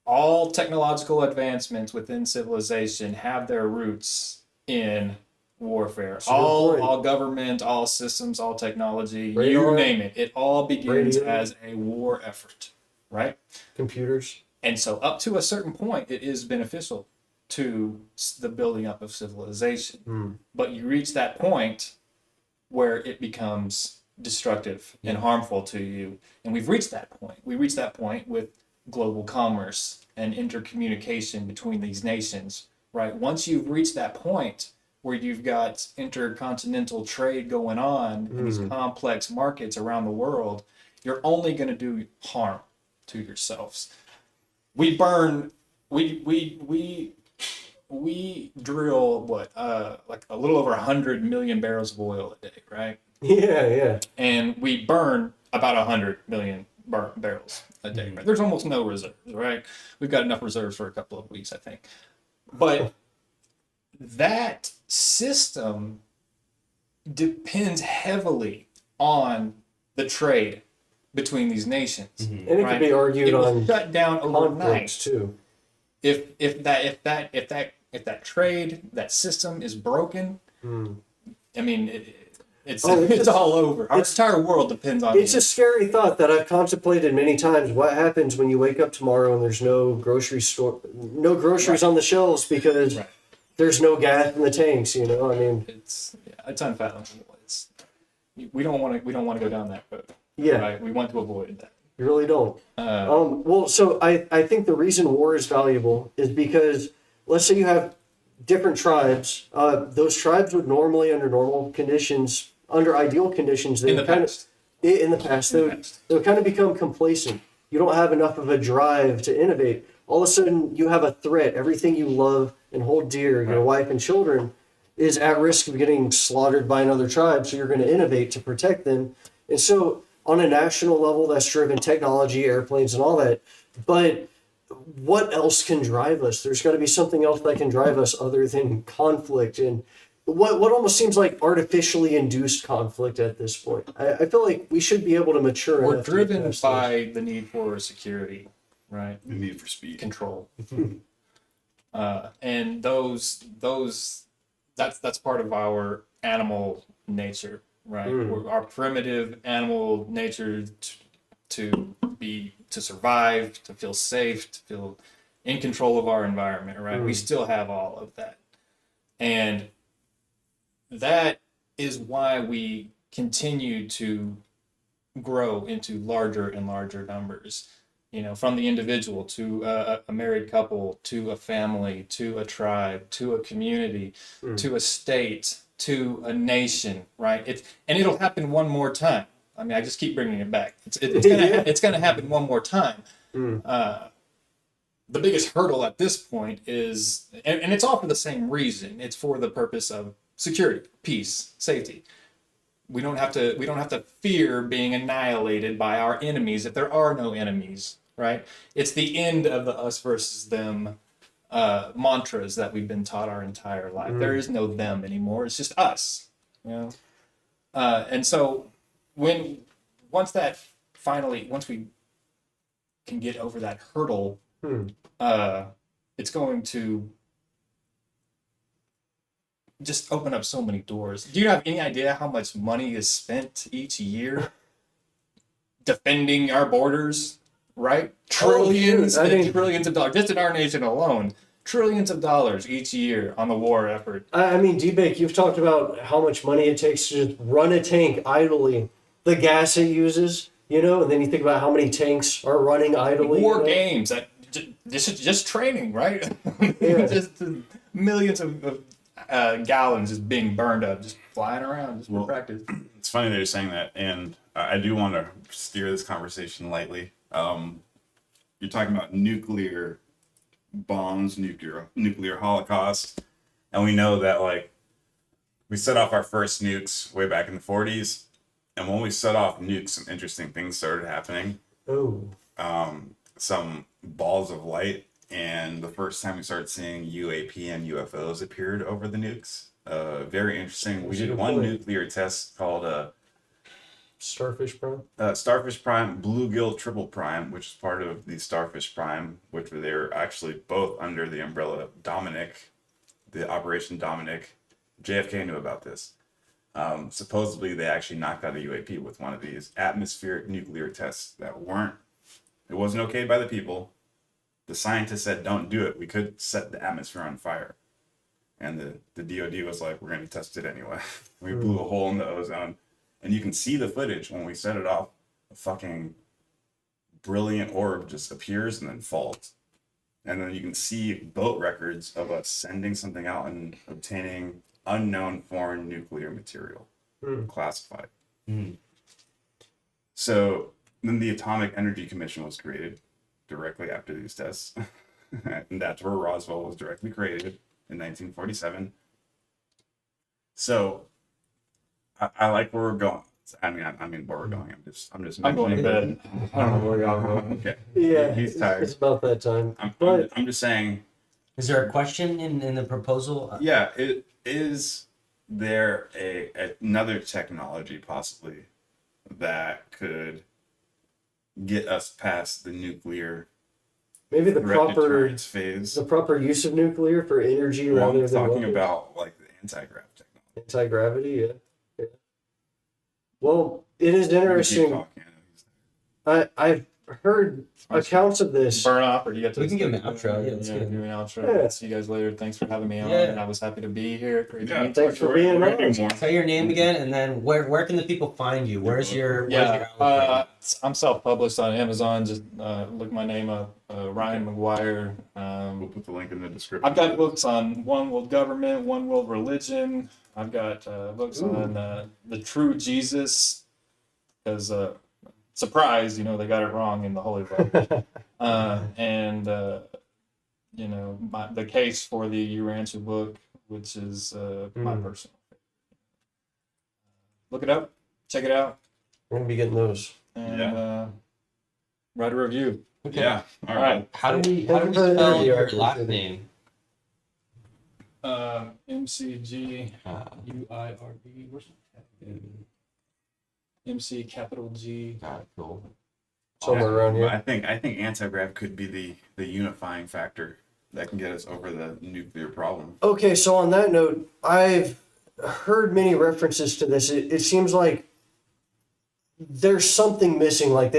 All technological advancements within civilization have their roots in warfare. That's a good point. All government, all systems, all technology, Radar. you name it. It all begins Radio. as a war effort, right? Computers. And so up to a certain point, it is beneficial to the building up of civilization. Mm. But you reach that point where it becomes destructive and harmful to you. And we've reached that point. We reached that point with global commerce and intercommunication between these nations, right? Once you've reached that point where you've got intercontinental trade going on in these complex markets around the world, you're only going to do harm to yourselves. We burn, we drill like a little over 100 million barrels of oil a day, right? Yeah. And we burn about 100 million barrels a day. Right? There's almost no reserves, right? We've got enough reserves for a couple of weeks, I think. But that system depends heavily on the trade between these nations. And it right? could be argued It will on shut down overnight. conflicts too. If that trade, that system is broken, I mean, it's all over. Our entire world depends on It's a scary thought that I've contemplated many times. What happens when you wake up tomorrow and there's no grocery store, no groceries on the shelves because there's no gas in the tanks? I mean, it's unfathomable. We don't want to go down that road. yeah, Right? We want to avoid that. you really don't. Well, so I think the reason war is valuable is because let's say you have different tribes. Those tribes would normally, under normal conditions, under ideal conditions, they In the would kind past. of in the past they would kind of become complacent. You don't have enough of a drive to innovate. All of a sudden, you have a threat. Everything you love and hold dear, your wife and children, is at risk of getting slaughtered by another tribe. So you're going to innovate to protect them. And so, on a national level, that's driven technology, airplanes, and all that. But what else can drive us? There's got to be something else that can drive us other than conflict and what almost seems like artificially induced conflict at this point. I feel like we should be able to mature. We're enough to driven pass by the need for security, right? The need for speed. Control. And that's part of our animal nature, right? Our primitive animal nature to survive, to feel safe, to feel in control of our environment, right? We still have all of that. And that is why we continue to grow into larger and larger numbers, from the individual to a married couple, to a family, to a tribe, to a community, to a state, to a nation, right? And it'll happen one more time, I mean, I just keep bringing it back. It's gonna happen one more time. The biggest hurdle at this point is, and it's all for the same reason. It's for the purpose of security, peace, safety. We don't have to fear being annihilated by our enemies if there are no enemies, right? It's the end of the us versus them mantras that we've been taught our entire life. There is no them anymore. It's just us, you know. And so once we can get over that hurdle, it's going to just open up so many doors. Do you have any idea how much money is spent each year defending our borders? Right? Trillions and trillions of dollars, just in our nation alone. Trillions of dollars each year on the war effort. I mean, D-Bake, you've talked about how much money it takes to just run a tank idly, the gas it uses, you know, and then you think about how many tanks are running idly. War games, this is just training, right? Yeah. Just millions of gallons just being burned up, just flying around, just for practice. It's funny that you're saying that, and I do want to steer this conversation lightly. You're talking about nuclear bombs, nuclear holocaust, and we know that, like, we set off our first nukes way back in the 40s, and when we set off nukes, some interesting things started happening. Some balls of light, and the first time we started seeing UAP and UFOs appeared over the nukes. Very interesting. We did one nuclear test called Starfish Prime? Starfish Prime, Bluegill Triple Prime, which is part of the Starfish Prime, which they're actually both under the umbrella of Dominic, the Operation Dominic. JFK knew about this. Supposedly, they actually knocked out a UAP with one of these atmospheric nuclear tests it wasn't okayed by the people. The scientists said, don't do it. We could set the atmosphere on fire. And the DOD was like, we're going to test it anyway. We blew a hole in the ozone. And you can see the footage when we set it off. A fucking brilliant orb just appears and then falls. And then you can see boat records of us sending something out and obtaining unknown foreign nuclear material, classified. So then the Atomic Energy Commission was created directly after these tests. And that's where Roswell was directly created in 1947. So I like where we're going. I mean where we're going. I'm going to bed. I don't know where y'all going. Okay. Yeah, He's tired. It's about that time. I'm just saying. Is there a question in the proposal? Yeah. Is there another technology possibly that could get us past the nuclear Maybe the direct proper deterrence phase? the proper use of nuclear for energy Well, rather I'm than talking weapons? about like the anti-grav technology. Anti-gravity, yeah. Well, it is You can keep interesting. talking. I've heard accounts of this. Burn off, or do you got to? We can give him an outro. Yeah, let's do get an him. outro. Yeah. See you guys later. Thanks for having me on. Yeah. And I was happy to be here. Great to Yeah, meet Thanks for being on. Tell your name again, and then where can the people find you? Where's your I'm self-published on Amazon. Just look my name up, Ryan McGuire. We'll put the link in the description. I've got books on one world government, one world religion. I've got books on the true Jesus, because surprise, they got it wrong in the Holy Book, and the case for the Urantia book, which is my personal favorite. Look it up, check it out, We're gonna be getting those. and write a review. Okay. Yeah. All right. How do we Thank you for the spell interview. your last name? MCG UIRB. Where's MC capital G. Got it, cool. Somewhere around here. I think anti-grav could be the unifying factor that can get us over the nuclear problem. Okay, so on that note, I've heard many references to this. It seems like there's something missing. Like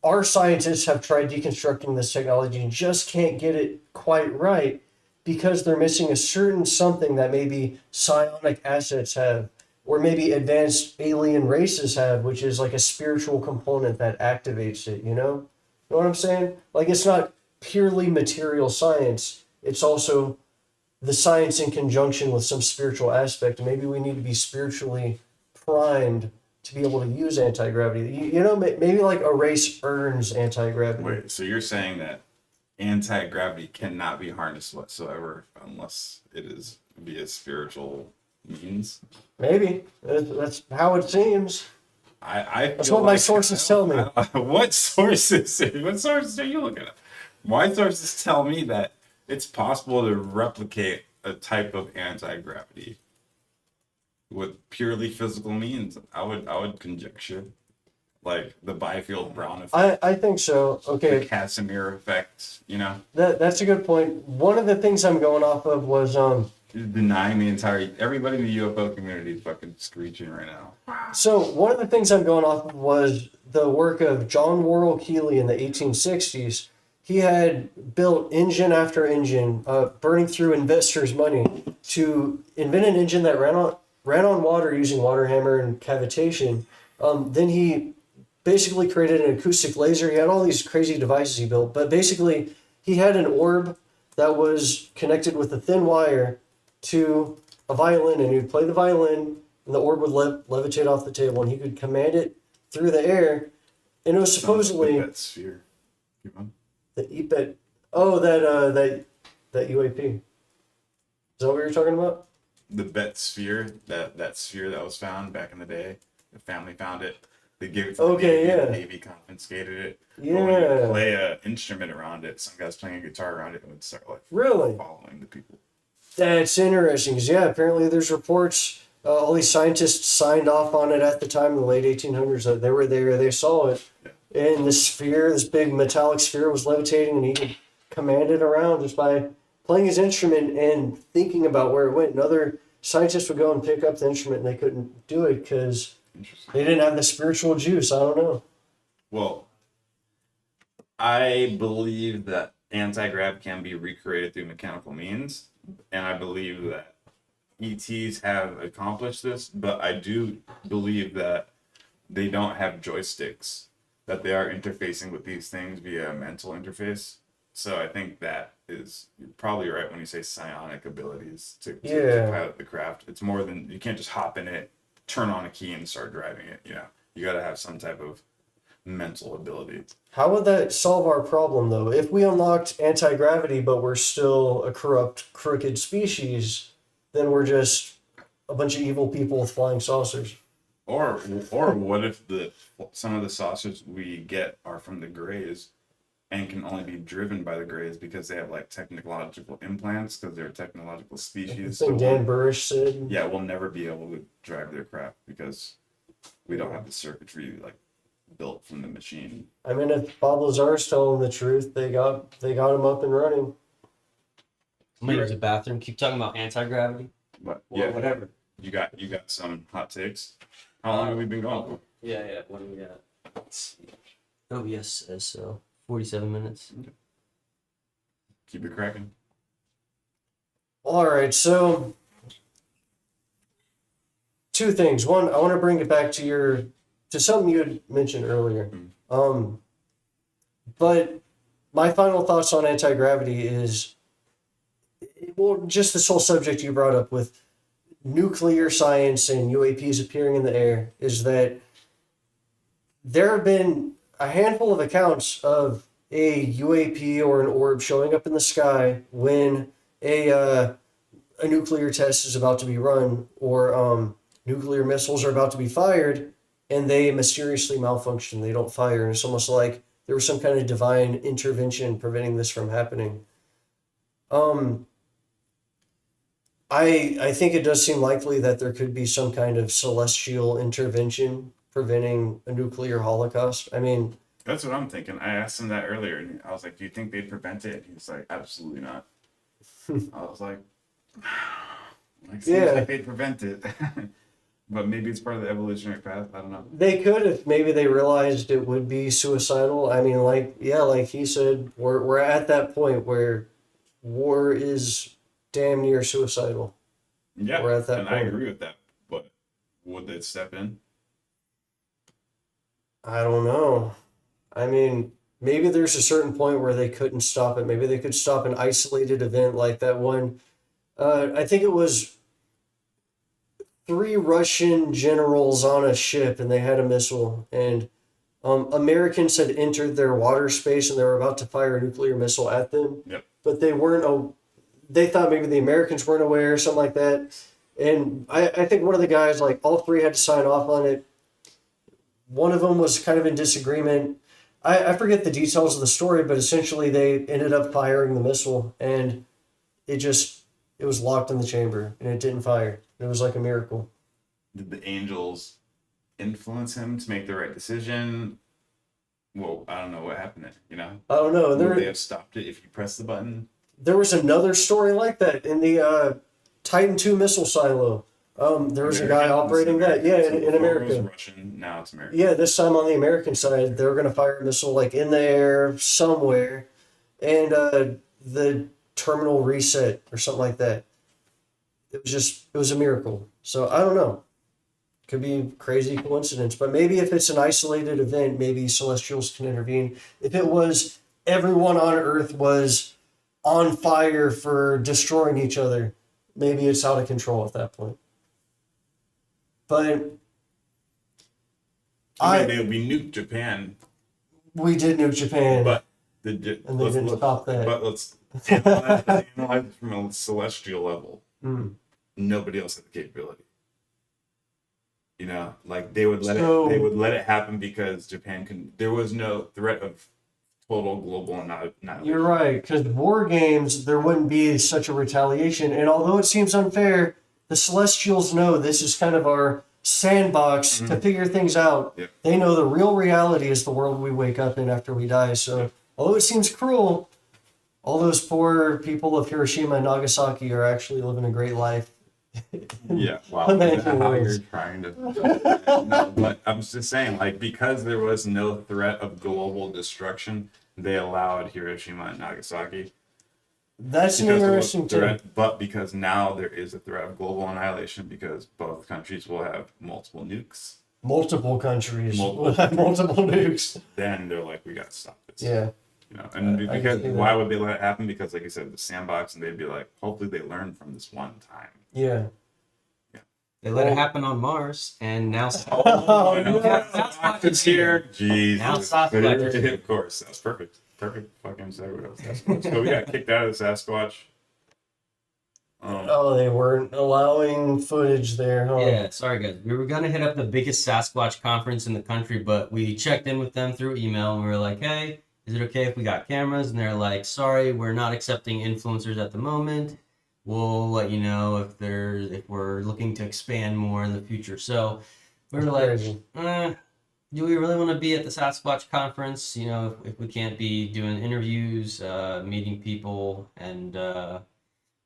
our scientists have tried deconstructing this technology and just can't get it quite right because they're missing a certain something that maybe psionic assets have, or maybe advanced alien races have, which is like a spiritual component that activates it, you know? You know what I'm saying? Like, it's not purely material science. It's also the science in conjunction with some spiritual aspect. And maybe we need to be spiritually primed to be able to use anti-gravity. You know, maybe like a race earns anti-gravity. Wait, so you're saying that anti-gravity cannot be harnessed whatsoever unless it is via spiritual means? Maybe. That's how it seems. I That's feel what my like- sources tell me. What sources? What sources are you looking at? My sources tell me that it's possible to replicate a type of anti-gravity with purely physical means. I would conjecture, like the Byfield Brown effect, I think so. the Okay, Casimir effect. You know, that's a good point. One of the things I'm going off of was denying the entire everybody in the UFO community is fucking screeching right now. so one of the things I'm going off of was the work of John Worrell Keely in the 1860s. He had built engine after engine, burning through investors' money to invent an engine that ran on water using water hammer and cavitation. Then he basically created an acoustic laser. He had all these crazy devices he built, but basically he had an orb that was connected with a thin wire to a violin, and he'd play the violin, and the orb would levitate off the table, and he could command it through the air. And it was supposedly that sphere. Keep on. the EPET. Oh, that UAP. Is that what you're talking about? The Bet sphere, that sphere that was found back in the day. The family found it. They gave it to the Okay, Navy. yeah. The Navy confiscated it. But when Yeah. you play an instrument around it, some guy's playing a guitar around it, and would start like Really? following the people. That's interesting. 'Cause, yeah, apparently there's reports. All these scientists signed off on it at the time in the late 1800s. That they were there, they saw it, and the sphere, this big metallic sphere, was levitating, and he could command it around just by playing his instrument and thinking about where it went. And other scientists would go and pick up the instrument, and they couldn't do it because Interesting. they didn't have the spiritual juice. I don't know. Well, I believe that anti-grav can be recreated through mechanical means, and I believe that ETs have accomplished this, but I do believe that they don't have joysticks, that they are interfacing with these things via a mental interface. So I think that is, you're probably right when you say psionic abilities to Yeah. pilot the craft. It's more than, you can't just hop in it, turn on a key and start driving it. You know, you got to have some type of mental ability. How would that solve our problem, though? If we unlocked anti-gravity, but we're still a corrupt, crooked species, then we're just a bunch of evil people with flying saucers. Or what if some of the saucers we get are from the Greys and can only be driven by the Greys because they have like technological implants because they're a technological I species. think So Dan Burrish said. yeah, we'll never be able to drive their craft because we don't have the circuitry like built from the machine. I mean, if Bob Lazar's telling the truth, they got him up and running. I'm gonna use the bathroom. Keep talking about anti-gravity. But Or yeah, whatever. you got some hot takes. How long have we been going for? Yeah. What do we got? Let's see. OBS says so. 47 minutes. Keep it cracking. All right, so two things. One, I want to bring it back to something you had mentioned earlier. But my final thoughts on anti-gravity is, well, just this whole subject you brought up with nuclear science and UAPs appearing in the air, is that there have been a handful of accounts of a UAP or an orb showing up in the sky when a nuclear test is about to be run, or nuclear missiles are about to be fired, and they mysteriously malfunction. They don't fire, and it's almost like there was some kind of divine intervention preventing this from happening. I think it does seem likely that there could be some kind of celestial intervention preventing a nuclear holocaust. I mean, That's what I'm thinking. I asked him that earlier, and I was like, "Do you think they'd prevent it?" And he's like, "Absolutely not." I was like, "Seems Yeah. like they'd prevent it." But maybe it's part of the evolutionary path. I don't know. they could if maybe they realized it would be suicidal. I mean, like he said, we're at that point where war is damn near suicidal. Yeah, We're at that and I point. agree with that. But would they step in? I don't know. I mean, maybe there's a certain point where they couldn't stop it. Maybe they could stop an isolated event like that one. I think it was three Russian generals on a ship, and they had a missile, and Americans had entered their water space, and they were about to fire a nuclear missile at them. Yep. But they weren't. They thought maybe the Americans weren't aware, or something like that. And I think one of the guys, like all three, had to sign off on it. One of them was kind of in disagreement. I forget the details of the story, but essentially they ended up firing the missile, and it was locked in the chamber, and it didn't fire. It was like a miracle. Did the angels influence him to make the right decision? Well, I don't know what happened there, you know? I don't know. Would they have stopped it if you press the button? There was another story like that in the Titan II missile silo. There was a guy operating that, in America. It was Russian, now it's American. Yeah, this time on the American side, they were going to fire a missile like in the air somewhere, and the terminal reset or something like that. It was a miracle. So I don't know. Could be crazy coincidence, but maybe if it's an isolated event, maybe Celestials can intervene. If it was everyone on Earth was on fire for destroying each other, maybe it's out of control at that point. But we nuked Japan, we did nuke Japan, but and they didn't stop that. But let's analyze it from a celestial level. Nobody else had the capability. You know, like they would let it happen because Japan couldn't. There was no threat of total global annihilation. You're right, because war games, there wouldn't be such a retaliation. And although it seems unfair, the Celestials know this is kind of our sandbox to figure things out. Yep. They know the real reality is the world we wake up in after we die. So although it seems cruel, all those poor people of Hiroshima and Nagasaki are actually living a great life. Yeah, wow. Imagine How those. you're trying to. No, but I'm just saying, like, because there was no threat of global destruction, they allowed Hiroshima and Nagasaki. That's Because there was interesting too. threat, but because now there is a threat of global annihilation because both countries will have multiple nukes, Multiple countries Multiple. will have multiple nukes. then they're like, we got to stop this. Yeah. You know, and I because can see that. why would they let it happen? Because, like you said, the sandbox, and they'd be like, hopefully they learn from this one time. Yeah. They let it happen on Mars, and now Oh, no. Sasquatch is here. Jesus. Now Sasquatch is here. Of course, that's perfect. Perfect fucking segue. Sasquatch. So we got kicked out of the Sasquatch. Oh, they weren't allowing footage there, huh? Yeah, sorry guys. We were gonna hit up the biggest Sasquatch conference in the country, but we checked in with them through email, and we were like, "Hey, is it okay if we got cameras?" And they're like, "Sorry, we're not accepting influencers at the moment. We'll let you know if we're looking to expand more in the future." So we were like, Crazy. "Do we really want to be at the Sasquatch conference? You know, if we can't be doing interviews, meeting people, and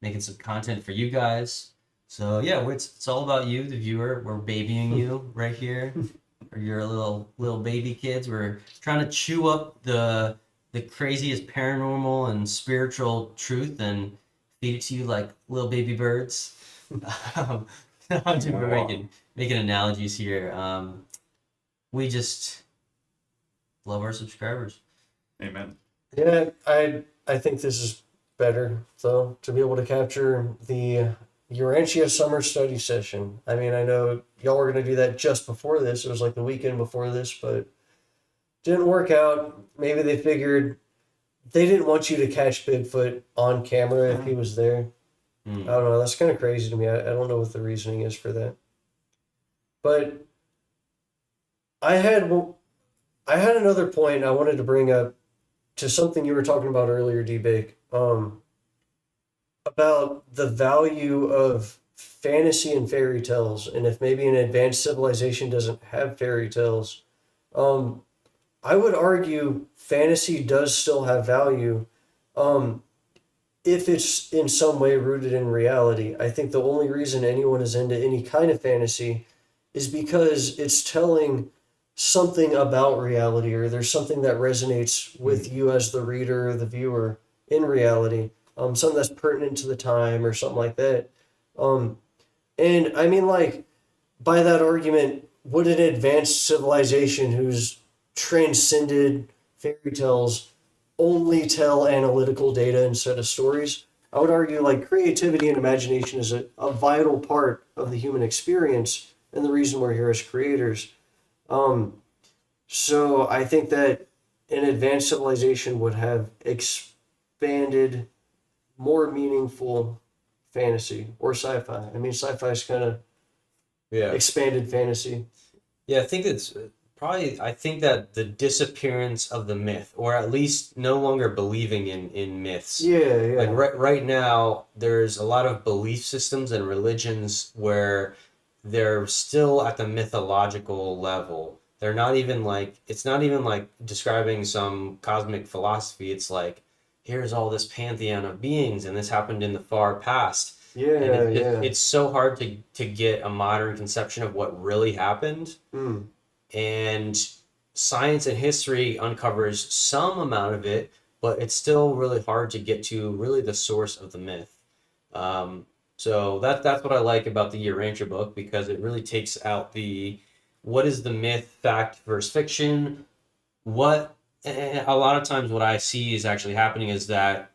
making some content for you guys." So yeah, it's all about you, the viewer. We're babying you right here. Or your little baby kids. We're trying to chew up the craziest paranormal and spiritual truth and feed it to you like little baby birds. We're making analogies here. We just love our subscribers. Amen. Yeah, I think this is better, though, to be able to capture the Urantia summer study session. I mean, I know y'all were going to do that just before this. It was like the weekend before this, but didn't work out. Maybe they figured they didn't want you to catch Bigfoot on camera if he was there. I don't know. That's kind of crazy to me. I don't know what the reasoning is for that. But I had another point I wanted to bring up to something you were talking about earlier, D-Bake, about the value of fantasy and fairy tales, and if maybe an advanced civilization doesn't have fairy tales. I would argue fantasy does still have value if it's in some way rooted in reality. I think the only reason anyone is into any kind of fantasy is because it's telling something about reality, or there's something that resonates with you as the reader or the viewer in reality, something that's pertinent to the time or something like that. And I mean, like, by that argument, would an advanced civilization who's transcended fairy tales only tell analytical data instead of stories? I would argue like creativity and imagination is a vital part of the human experience and the reason we're here as creators. So I think that an advanced civilization would have expanded more meaningful fantasy or sci-fi. I mean, sci-fi is kind of Yeah. expanded fantasy. Yeah, I think it's probably, I think that the disappearance of the myth, or at least no longer believing in myths. Yeah, yeah. Like right now, there's a lot of belief systems and religions where they're still at the mythological level. They're not even like, it's not even like describing some cosmic philosophy. It's like, here's all this pantheon of beings, and this happened in the far past. Yeah, And yeah. it's so hard to get a modern conception of what really happened. Mm. And science and history uncovers some amount of it, but it's still really hard to get to really the source of the myth. So that's what I like about the Urantia book, because it really takes out the what is the myth, fact versus fiction. What a lot of times what I see is actually happening is that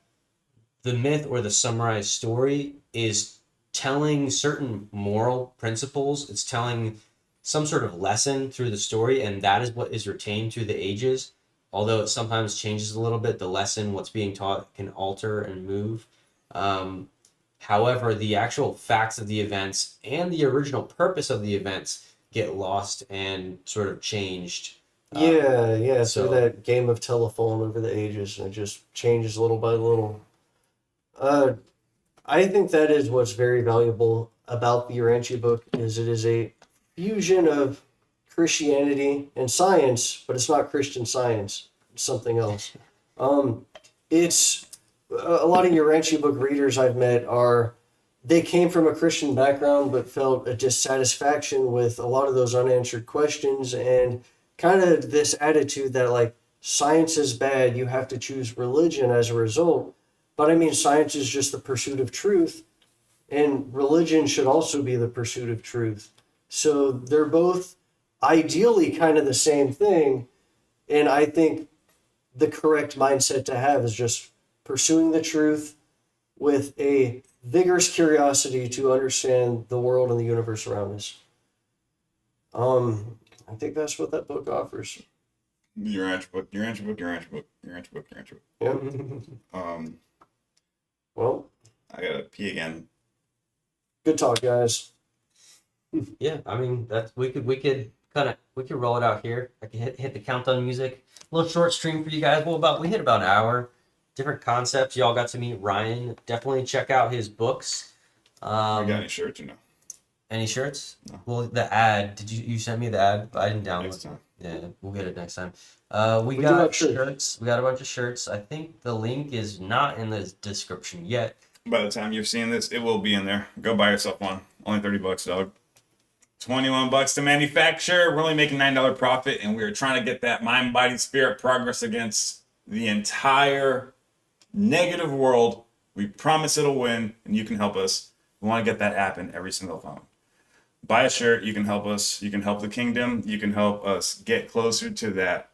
the myth or the summarized story is telling certain moral principles. It's telling some sort of lesson through the story, and that is what is retained through the ages. Although it sometimes changes a little bit, the lesson, what's being taught, can alter and move. However, the actual facts of the events and the original purpose of the events get lost and sort of changed. Yeah, so- through that game of telephone over the ages, and it just changes little by little. I think that is what's very valuable about the Urantia book, is it is a fusion of Christianity and science, but it's not Christian science. It's something else. It's a lot of Urantia book readers I've met they came from a Christian background but felt a dissatisfaction with a lot of those unanswered questions and kind of this attitude that like science is bad, you have to choose religion as a result. But I mean, science is just the pursuit of truth, and religion should also be the pursuit of truth. So they're both ideally kind of the same thing. And I think the correct mindset to have is just pursuing the truth with a vigorous curiosity to understand the world and the universe around us. I think that's what that book offers. Urantia book. Yeah. Well, I gotta pee again. good talk, guys. Yeah, I mean we could roll it out here. I can hit the countdown music. A little short stream for you guys. We hit about an hour. Different concepts. Y'all got to meet Ryan. Definitely check out his books. You got any shirts or no? Any shirts? No. Well, the ad. You sent me the ad? But I didn't download Next it. time. Yeah, we'll get it next time. We do got have shirts. shirts. We got a bunch of shirts. I think the link is not in the description yet. By the time you're seeing this, it will be in there. Go buy yourself one. Only $30, dog. $21 to manufacture. We're only making $9 profit, and we're trying to get that mind, body, spirit progress against the entire negative world. We promise it'll win, and you can help us. We want to get that app in every single phone. Buy a shirt. You can help us. You can help the kingdom. You can help us get closer to that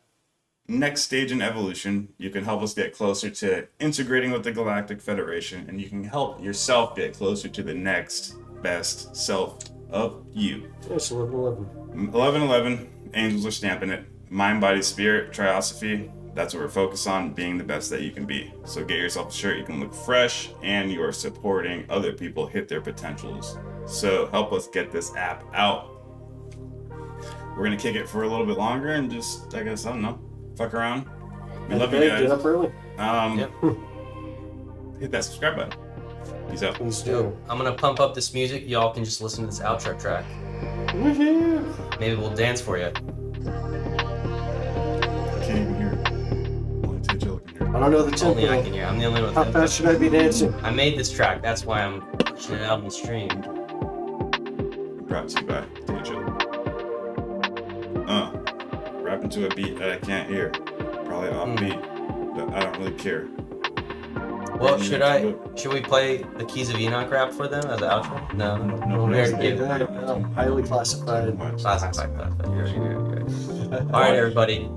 next stage in evolution. You can help us get closer to integrating with the Galactic Federation, and you can help yourself get closer to the next best self of you. It's 11-11. 1111, angels are stamping it. Mind, body, spirit, triosophy. That's what we're focused on, being the best that you can be. So get yourself a shirt, you can look fresh, and you are supporting other people hit their potentials. So help us get this app out. We're gonna kick it for a little bit longer and just, I guess, I don't know, fuck around. We love you Get guys. up early. Yep. Hit that subscribe button. Peace out. Please do. I'm gonna pump up this music. Y'all can just listen to this outro track. Woohoo! Maybe we'll dance for you. I can't even hear it. Only T.J. can hear it. I don't know the tempo. Only I can hear. I'm the only one with How it. fast should I be dancing? I made this track. That's why I'm pushing it out on the stream. Brought to you by T.J. Rapping to a beat that I can't hear. Probably off beat, but I don't really care. Well, should we play the Keys of Enoch rap for them as an outro? No. No, We already gave it. Highly classified. Classified. All right, everybody.